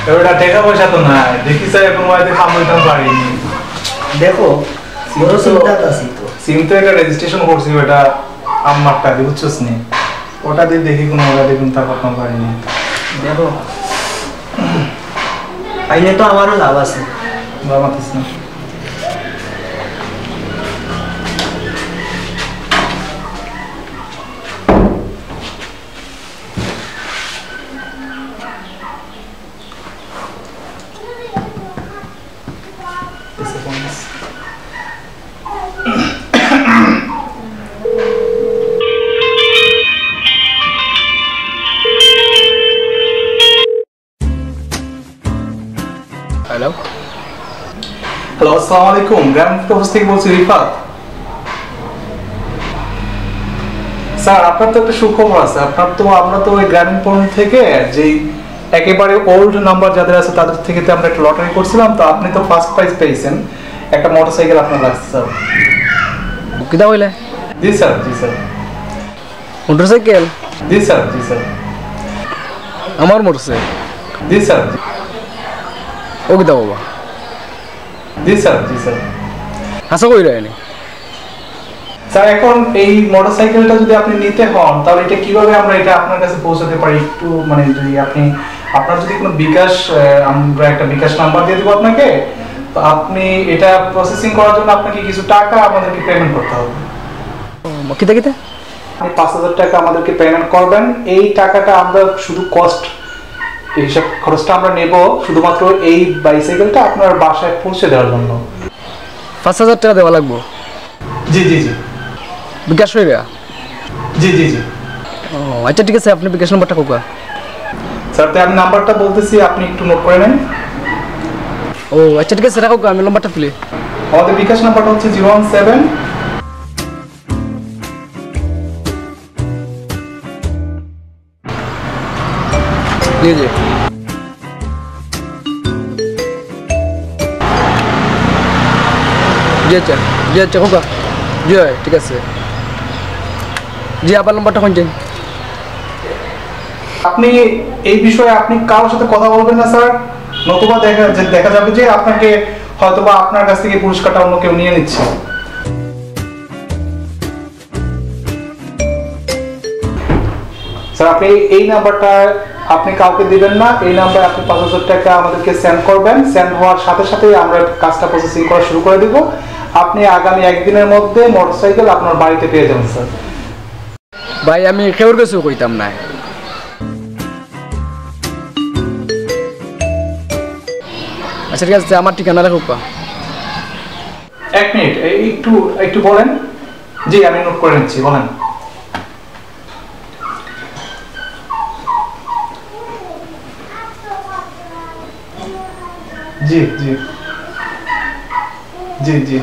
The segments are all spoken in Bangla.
ওটা টাকা পয়সা তো নাই দেখি স্যার এখন হয়তো খামাইতে পারিনি দেখো বড় চিন্তা আছে তো সিম তো একটা রেজিস্ট্রেশন করছি ওটা আমারটা দিয়ে বুঝছস নি ওটা দিয়ে দেখি কোনো ওটা দিয়ে কোনো তা করতে পারিনি দেখো আইলে তো আমারও লাভ আছে বাবা মাতিস না হ্যালো হ্যালো আসসালামু আলাইকুম গ্রাম অফিস থেকে বলছি রিফাত স্যার আপনার তো একটা সুখবর আছে আমরা তো ওই গ্রামীণ ফোন থেকে যেই একেবারে ওল্ড নাম্বার যাদের আছে তাদের থেকে তো আমরা একটা লটারি করছিলাম তো আপনি তো ফার্স্ট প্রাইজ পেয়েছেন একটা মোটরসাইকেল আপনার লাগছে স্যার কিতা হইলে জি স্যার জি স্যার মোটরসাইকেল জি স্যার জি স্যার আমার মোটরসাইকেল জি স্যার ও কিতা বাবা জি স্যার জি স্যার হাসা কই রায়নি স্যার এখন এই মোটরসাইকেলটা যদি আপনি নিতে হন তাহলে এটা কিভাবে আমরা এটা আপনার কাছে পৌঁছাতে পারি একটু মানে যদি আপনি আপনার যদি কোনো বিকাশ আমরা একটা বিকাশ নাম্বার দিয়ে দেবো আপনাকে তো আপনি এটা প্রসেসিং করার জন্য আপনাকে কিছু টাকা আমাদেরকে পেমেন্ট করতে হবে কিতা কিতা আপনি 5,000 টাকা আমাদেরকে পেমেন্ট করবেন এই টাকাটা আমরা শুধু কস্ট এইসব খরচটা আমরা নেব শুধুমাত্র এই বাইসাইকেলটা আপনার বাসায় পৌঁছে দেওয়ার জন্য 5,000 টাকা দেওয়া লাগবো জি জি জি বিকাশ হয়ে গেয়া জি জি জি ও আচ্ছা ঠিক আছে আপনি বিকাশ নাম্বারটা কোকা স্যার তো আমি নাম্বারটা বলতেছি আপনি একটু নোট করে নেন ও আচ্ছা ঠিক আছে রাখো আমি নাম্বারটা তুলি আমাদের বিকাশ নাম্বারটা হচ্ছে 017 জি জি জি আচ্ছা কোকা জি ঠিক আছে জি আবার নাম্বারটা কোনটা আপনি এই বিষয়ে আপনি কারোর সাথে কথা বলবেন না স্যার নতুবা দেখা যাবে যে আপনাকে হয়তোবা আপনার কাছ থেকে পুরস্কারটা অন্য কেউ নিয়ে নিচ্ছে স্যার আপনি এই নাম্বারটা আপনি কাউকে দিবেন না এই নাম্বারে আপনি 5,000 টাকা আমাদেরকে সেন্ড করবেন সেন্ড হওয়ার সাথে সাথে আমরা কাজটা প্রসেসিং করা শুরু করে দেব আপনি আগামী একদিনের মধ্যে মোটরসাইকেল আপনার বাড়িতে পেয়ে যাবেন স্যার ভাই আমি কেউর কিছু কইতাম না আচ্ছা ঠিক আছে আমার ঠিকানা রাখো এক মিনিট একটু একটু বলেন জি আমি নোট করে নিচ্ছি বলেন জি জি জি জি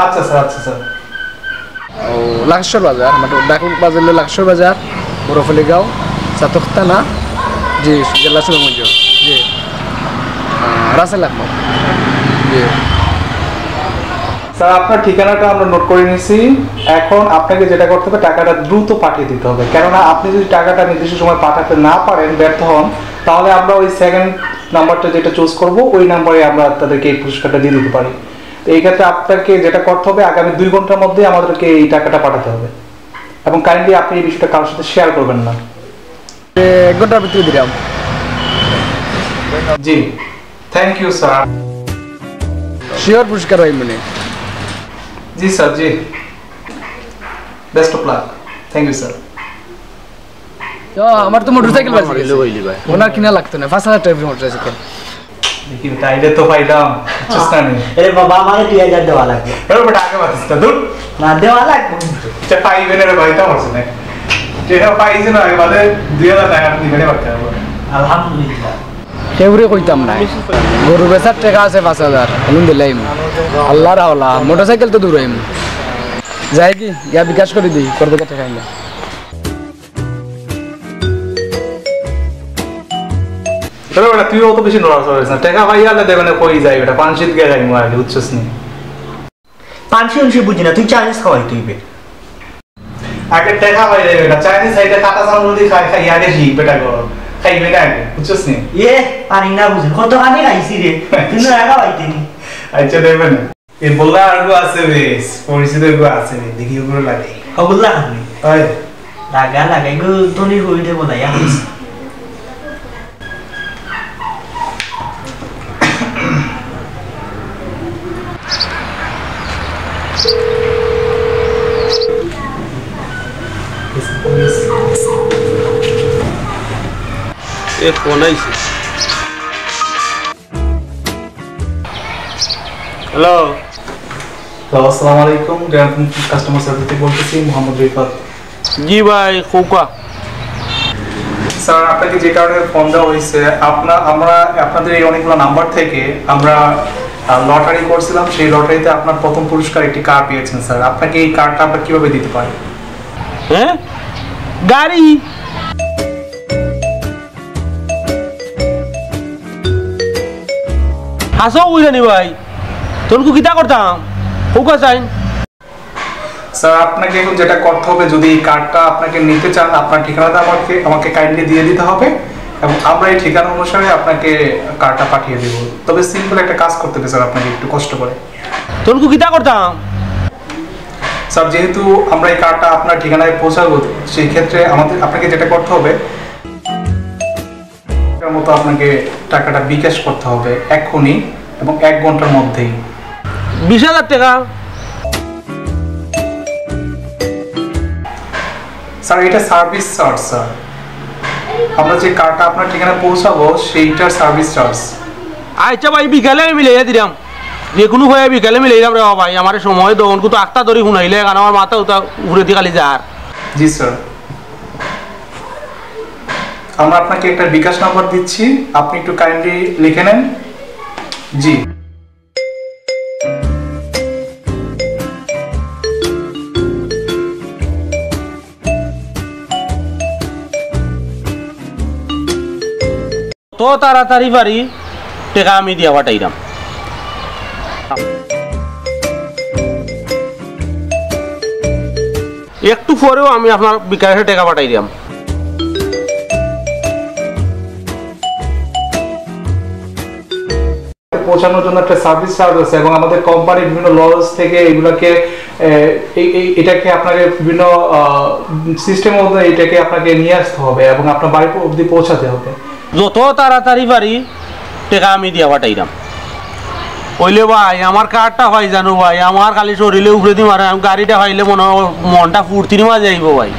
আচ্ছা স্যার ও লাক্সর বাজার মানে ডাকুক বাজার লাক্সর বাজার বড়ফলি গাঁও সাতখতানা জি জেলা সুনামগঞ্জ জি রাসেল আহমদ জি স্যার আপনার ঠিকানাটা আমরা নোট করে নিয়েছি এখন আপনাকে যেটা করতে হবে টাকাটা দ্রুত পাঠিয়ে দিতে হবে কেননা আপনি যদি টাকাটা নির্দিষ্ট সময় পাঠাতে না পারেন ব্যর্থ হন তাহলে আমরা ওই সেকেন্ড নাম্বারটা যেটা চুজ করব ওই নাম্বারে আমরা তাদেরকে এই পুরস্কারটা দিয়ে দিতে পারি তো এই ক্ষেত্রে আপনাকে যেটা করতে হবে আগামী 2 ঘন্টার মধ্যে আমাদেরকে এই টাকাটা পাঠাতে হবে এবং কাইন্ডলি আপনি এই বিষয়টা কারোর সাথে শেয়ার করবেন না 1 ঘন্টার ভিতরে দিলাম জি থ্যাংক ইউ স্যার শিওর পুরস্কার হয় মনে জি স্যার জি best of luck thank you sir আমার তো মোটরসাইকেল বাজে ওনার কিনা লাগতো না 5,000 টাকার মোটরসাইকেল দেখি তাইলে তো পাইলাম চেষ্টা নেই আরে বাবা আমাকে 2000 দেওয়া লাগবে এর বড় টাকা বাঁচিস না দূর না দেওয়া লাগবে আচ্ছা পাইবেন রে ভাই তা বলছ না যেটা পাইছে না বাদে 2000 টাকা আপনি বেড়ে বাড়তে হবে আলহামদুলিল্লাহ কেউরে কইতাম না গরু বেচার টাকা আছে 5,000 কোন দিলাইম আল্লাহর হাওলা মোটরসাইকেল তো দূর হইম যাই কি ইয়া বিকাশ করে দিই করবে টাকা না তোর বড় তুই অত বেশি নড়াস না টাকা ভাইয়ালে দেবে না কই যায় এটা পাঁচশিত গে যাই মো আগে বুঝছস নি 500 বুঝি না তুই চাইনিজ খাওয়াই তুইবে আগে টাকা ভাই যাবে এটা চাইনিজ সাইডে কাটা সামুল দি খাই খাই আগে জি পেটা গো খাইবে না আগে বুঝছস নি এ পারি না বুঝে কত কানে খাইছি রে তুমি রাগা পাইতেনি আচ্ছা দেবে না এ বললা আরগো আছে বেশ পরিচিত গো আছে দেখি ওগুলো লাগে হবুল্লা খানি হয় লাগা লাগাই গো তোনি হইতে বলাই আছিস এ ফোন আইছে হ্যালো আসসালামু আলাইকুম গ্রান্ড কাস্টমার সার্ভিস থেকে বলতেছি মোহাম্মদ রিফাত জি ভাই খোকা স্যার আপনাকে যে কারণে ফোন দেওয়া হয়েছে আমরা আপনাদের এই অনেকগুলো নাম্বার থেকে আমরা লটারি করছিলাম সেই লটারিতে আপনার প্রথম পুরস্কার একটি কার পেয়েছেন স্যার আপনাকে এই কারটা আমরা কিভাবে দিতে পারি হ্যাঁ গাড়ি হাসো বুঝানি ভাই তোর কিতা করতাম খোকা চাইন স্যার আপনাকে এখন যেটা করতে হবে যদি এই কার্ডটা আপনাকে নিতে চান আপনার ঠিকানাটা আমাকে কাইন্ডলি দিয়ে দিতে হবে এবং আমরা এই ঠিকানা অনুসারে আপনাকে কার্ডটা পাঠিয়ে দেব তবে সিম্পল একটা কাজ করতে হবে স্যার আপনাকে একটু কষ্ট করে তোর কিতা করতাম স্যার যেহেতু আমরা এই কার্ডটা আপনার ঠিকানায় পৌঁছাবো সেই ক্ষেত্রে আপনাকে যেটা করতে হবে মতো আপনাকে টাকাটা বিকাশ করতে হবে এখনই এবং 1 ঘন্টার মধ্যেই 20,000 টাকা স্যার এটা সার্ভিস চার্জ স্যার আমরা যে কার্ডটা আপনার ঠিকানায় পৌঁছাবো সেইটার সার্ভিস চার্জ আচ্ছা ভাই বিকালে আমি মিলাইয়া দিলাম যে কোনো হয়ে বিকালে মিলাইলাম রে ভাই আমার সময় দোন তো আখতা ধরি শুনাইলে কারণ আমার মাথা উতা ঘুরে দিয়ে খালি যার জি স্যার আমরা আপনাকে একটা বিকাশ নাম্বার দিচ্ছি আপনি একটু কাইন্ডলি লিখে নেন জি তো তাড়াতাড়ি পারি টাকা আমি দিয়া পাঠাইলাম একটু পরেও আমি আপনার বিকাশে টাকা পাঠাই দিলাম পৌঁছানোর জন্য একটা সার্ভিস চার্জ আছে এবং আমাদের কোম্পানির বিভিন্ন লজ থেকে এগুলোকে এটাকে আপনাকে বিভিন্ন সিস্টেম মধ্যে এটাকে আপনাকে নিয়ে আসতে হবে এবং আপনার বাড়ি অবধি পৌঁছাতে হবে যত তাড়াতাড়ি পারি টাকা আমি দিয়া পাঠাইলাম কইলে ভাই আমার কার্ডটা হয় জানো ভাই আমার খালি শরীরে উপরে দি মারে আমি গাড়িটা পাইলে মনটা ফুর্তির মাঝে যাইব ভাই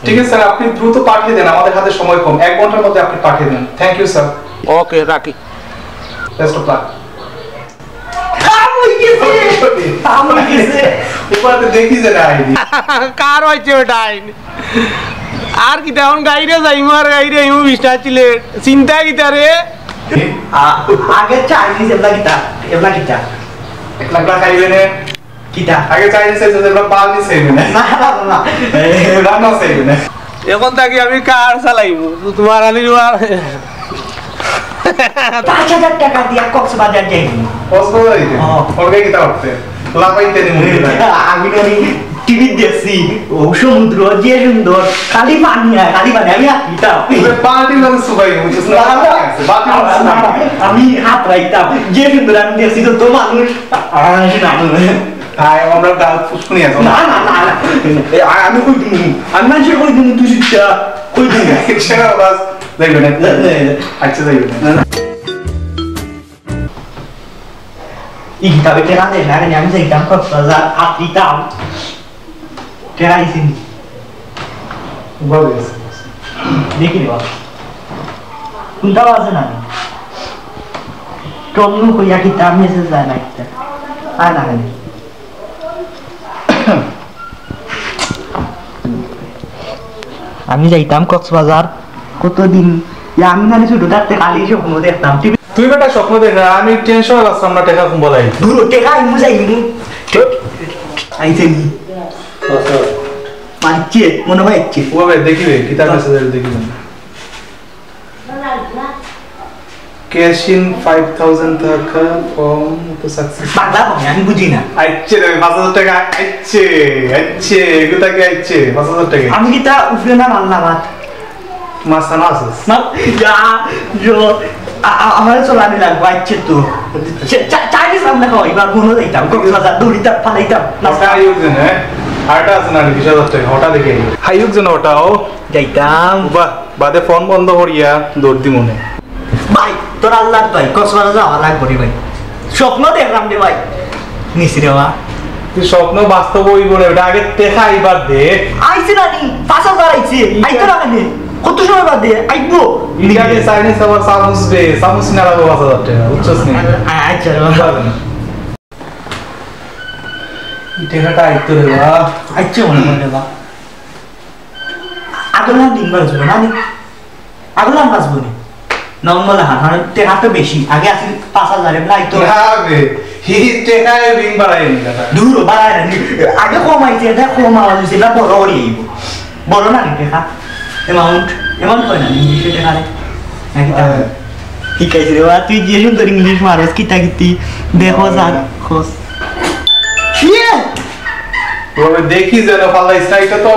ঠিক আছে স্যার আপনি দ্রুত পাঠিয়ে দেন আমাদের হাতে সময় কম 1 ঘন্টার মধ্যে আপনি পাঠিয়ে দেন থ্যাংক ইউ স্যার ওকে রাখি বেস্ট অফ লাক দেখি যে কার হয়েছে ওটা আর কি তেমন গাড়িরে যাইমু আর গাড়িরে আইমু বিষ্টা ছিলে চিন্তা কিতা রে আগে চাইনিজ এবলা কিতা 1 লাখ টাকা খাইবে না কিতা আগে চাইনিজ এসে যেগুলো পালনি চাইবে না না না রান্না চাইবে না এখন থাকি আমি কার চালাইবো তোমার আনির 5,000 টাকা দিয়া কক্সবাজার যাইনি কক্সবাজার যাইতে ওকে কিতা করতে লাপাইতে নি মুড়ি আমি ননি টিভি দেখছি ও সমুদ্র যে সুন্দর খালি পানি আমি হাঁটতাম পার্টি মানে সুবাই বুঝছিস না আমি হাত রাখতাম যে সুন্দর আমি দেখছি তো মানুষ হ্যাঁ আমরা গাল ফুসকুনি আছে না আমি কই দিমু আমি মানুষের কই দিমু তুই শিক্ষা কই দিমু সেটা বাস যাইবে না আচ্ছা যাইবে না ই কিতাবে কেনা দেয় না আমি যাইতাম কক্সবাজার হাঁটতাম কেনাইছি ভালো দেখি রে বাবা কোনটা বাজে না টমনু কইয়া কিতাব মেসেজ যায় না একটা আর না আমি যাইতাম কক্সবাজার কতদিন আমি জানি ছোট থাকতে খালি স্বপ্ন দেখতাম তুই বেটা স্বপ্ন দেখ আমি টেনশন লাগছে আমরা টাকা কম বলাই দূর টেকা আমি যাইনি আইছে নি মানছে মনে হয় ইচ্ছে ওবে দেখিবে কিতাব মেসেজ দেখিবেন ক্যাশ ইন 5000 টাকা ফর্ম তো সাকসেস বাংলা কমে আমি বুঝি না আইছে রে 5000 টাকা আইছে কোথা থেকে আইছে 5000 টাকা আমি কি তা উফরে না মানলাম আর মাছখানা আছে আমার চলানি লাগবো আচ্ছা তো চাইনিজ রান্না খাওয়া এবার মনে যাইতাম কক্সবাজার দৌড়িতাম ফালাইতাম হাইউক যেন আরেকটা আছে না 20,000 টাকা ওটা দেখে হাইউক যেন ওটাও যাইতাম বাহ বাদে ফোন বন্ধ করিয়া দৌড় দি মনে ভাই তোর আল্লাহ ভাই কক্সবাজার যাওয়া লাগবো রে ভাই স্বপ্ন দেখলাম রে ভাই নিছি রে বা তুই স্বপ্ন বাস্তব হইব না ওটা আগে দেখা এবার দেখ আইছে না নি 5,000 আইছে আইতো না কেন কত সময় বাদ দিয়ে আইবো ইন্ডিয়াকে চাইনিজ আবার সামুস বে সামুস না লাগবে 5,000 টাকা বুঝছস নি আচ্ছা রে টাকাটা আইতো রে বা আচ্ছা মনে মনে বা আগলা দিন বাজবো না নি আগলা বাজবো নি নর্মাল হান টাকা বেশি আগে আসি 5,000 এর নাই তো না বে হি টাকায় রিং বাড়াই নি দাদা দূর বাড়ায় না আগে কমাইছে এটা কমাওয়া হইছে না বড় করে আইবো বড় না নি টাকা অ্যামাউন্ট হয় না ইংলিশে টাকা রে ঠিক আছে রে বা তুই যে সুন্দর ইংলিশ মারস কিতা কিতি দেখো যাক খোঁজ তবে দেখি যেন পাল্লা স্ট্রাইকটা তো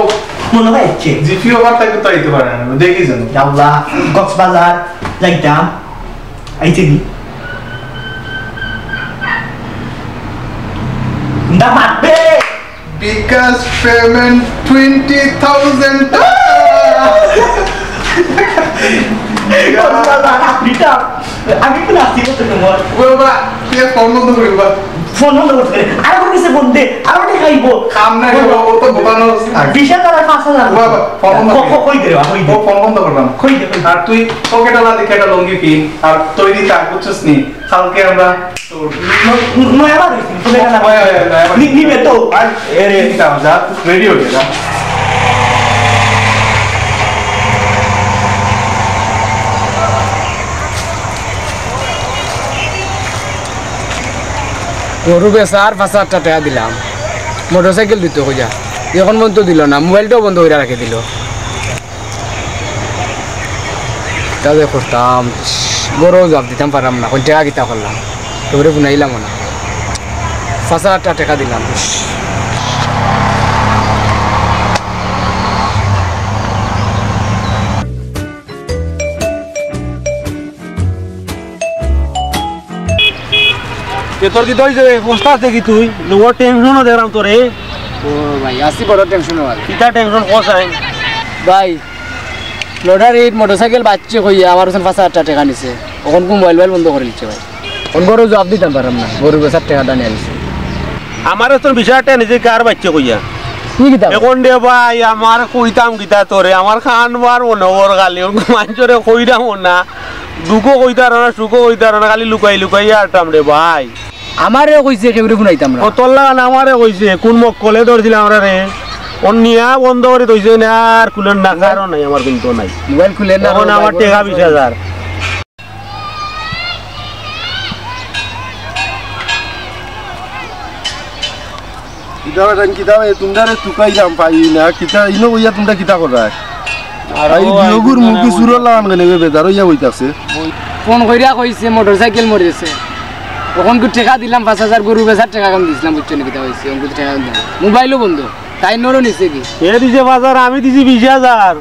মনে হয় হচ্ছে জিপিও বার থাকতে তো আইতে পারে না দেখি যেন যাওলা কক্সবাজার যাইতাম আইছে কি না মারবে বিকাশ পেমেন্ট 20,000 কক্সবাজার আফ্রিকা আমি কোন আসি কত তোমার বাবা তুই ফোন বন্ধ করি বাবা ফোন বন্ধ করতে আর কোন কিছু বন্ধে আর ওটা খাইবো কাম না রে বাবা ও তো বোতানো থাকে 20,000 5,000 বাবা ফোন বন্ধ কই দে কই দে ফোন বন্ধ করলাম কই দে আর তুই পকেটে না দেখে একটা লুঙ্গি কিন আর তৈরি থাক বুঝছিস নি কালকে আমরা তোর নয়া বার হইছে ফোনে না নিবে তো আর এর এটা যা রেডি হয়ে যা গরু বেচার 5,000 টাকা দিলাম মোটরসাইকেল দিত খোঁজা এখন বন্ধ দিল না মোবাইলটাও বন্ধ করে রাখে দিল তাদের করতাম গরু জবাব দিতাম পারলাম না কোন টাকা কিতা করলাম তোরে বুনাইলাম না 5,000 টাকা দিলাম তোর কি দই যাবে পোস্টার দেখি তুই লোক টেনশনও দেখলাম তোরে ও ভাই আসি বড় টেনশন হয় কিতা টেনশন কসাই ভাই লটারি মোটরসাইকেল বাচ্চে কইয়া আমার ওখানে 5,000 টাকা নিছে এখন মোবাইল বন্ধ করে দিচ্ছে ভাই কোন গরু জবাব দিতাম পারলাম না গরু বেচার টাকাটা নিয়ে আনিছে আমার তোর বিষয়টা নিজে কার বাচ্চা কইয়া কি কিতাব এখন দে ভাই আমার কইতাম কিতা তোরে আমার খানবার মনে ওর গালি মানুষরে কইরাম না দুঃখও কইতার না সুখও কইতার না খালি লুকাই লুকাই আরতাম রে ভাই আমারে কইছে কেউরে বুনাইতাম না ও তোর লাগান আমারে কইছে কোন মুখ কলে ধরছিল আমরা রে অন্যা বন্ধ করে দইছে না আর কুলেন না কারণ নাই আমার কিন্তু নাই মোবাইল খুলে না এখন আমার টাকা 20,000 কিতাব কিতাব তোমরা টুকাই যাম পাই না কিতা ইনো কইয়া তোমরা কিতা করা আর এই বিয়োগুর মুখে সুর লাগান গেলে বেজার হইয়া হইতাছে ফোন কইরা কইছে মোটরসাইকেল মরেছে তখন কো টাকা দিলাম 5,000 গরু বেচার টাকা কম দিছিলাম বুঝছো নি কিতা হইছে অঙ্কুর টাকা দিলাম মোবাইলও বন্ধ তাই নরো নিছে কি এ দিছে বাজার আমি দিছি 20,000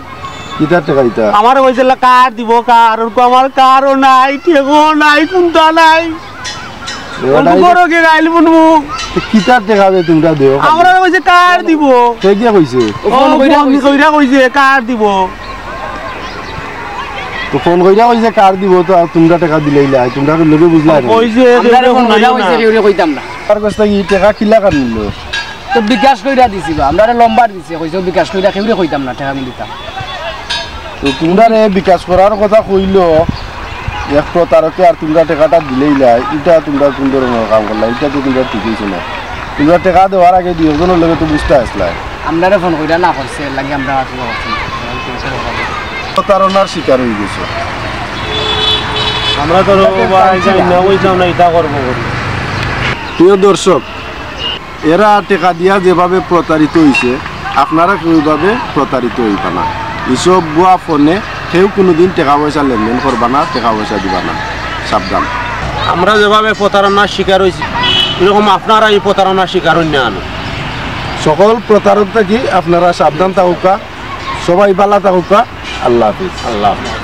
কিতার টাকা দিতা আমার কইছে কার দিব কার ওর আমার কারও নাই ঠেকো নাই কোনটা নাই কোন করো কে গাইল বনবো কিতার টাকা দে তোমরা দেও আমরা কইছে কার দিব কে কি কইছে ফোন কইরা কইছে কার দিব তো ফোন কইরা কইছে কার দিব তো তোমরা টাকা দিলেইলা তোমরা লগে বুঝলা কইছে আমরা ফোন কইরা কইছে কেউরে কইতাম না আর কইছে কি টাকা কিলা কার নিল তো বিকাশ কইরা দিছি বা আমরা লম্বার দিছি কইছে বিকাশ কইরা কেউরে কইতাম না টাকা দিতাম তো তোমরা বিকাশ করার কথা কইলো এক প্রতারকে আর তোমরা টাকাটা দিলেইলা এটা তোমরা কোন ধরনের কাম করলা এটা তো তোমরা ঠিক হইছে না তোমরা টাকা দেওয়ার আগে দুজনের লগে তো বুঝতে আসলা আমরা ফোন কইরা না করছে লাগি আমরা কি করছি প্রতারণার শিকার হয়ে গেছে আমরা তো ভাই যাই না কইছাম না এটা করব প্রিয় দর্শক এরা টাকা দিয়া যেভাবে প্রতারিত হইছে আপনারা কিভাবে প্রতারিত হইবা না এসব বুয়া ফোনে কেউ কোনোদিন টাকা পয়সা লেনদেন করবা না টাকা পয়সা দিবা না সাবধান আমরা যেভাবে প্রতারণার শিকার হইছি এরকম আপনারা এই প্রতারণার শিকার হই না আনো সকল প্রতারক থেকে আপনারা সাবধান থাকুকা সবাই ভালো থাকুকা আল্লাহ হাফিজ। আল্লাহ হাফেজ।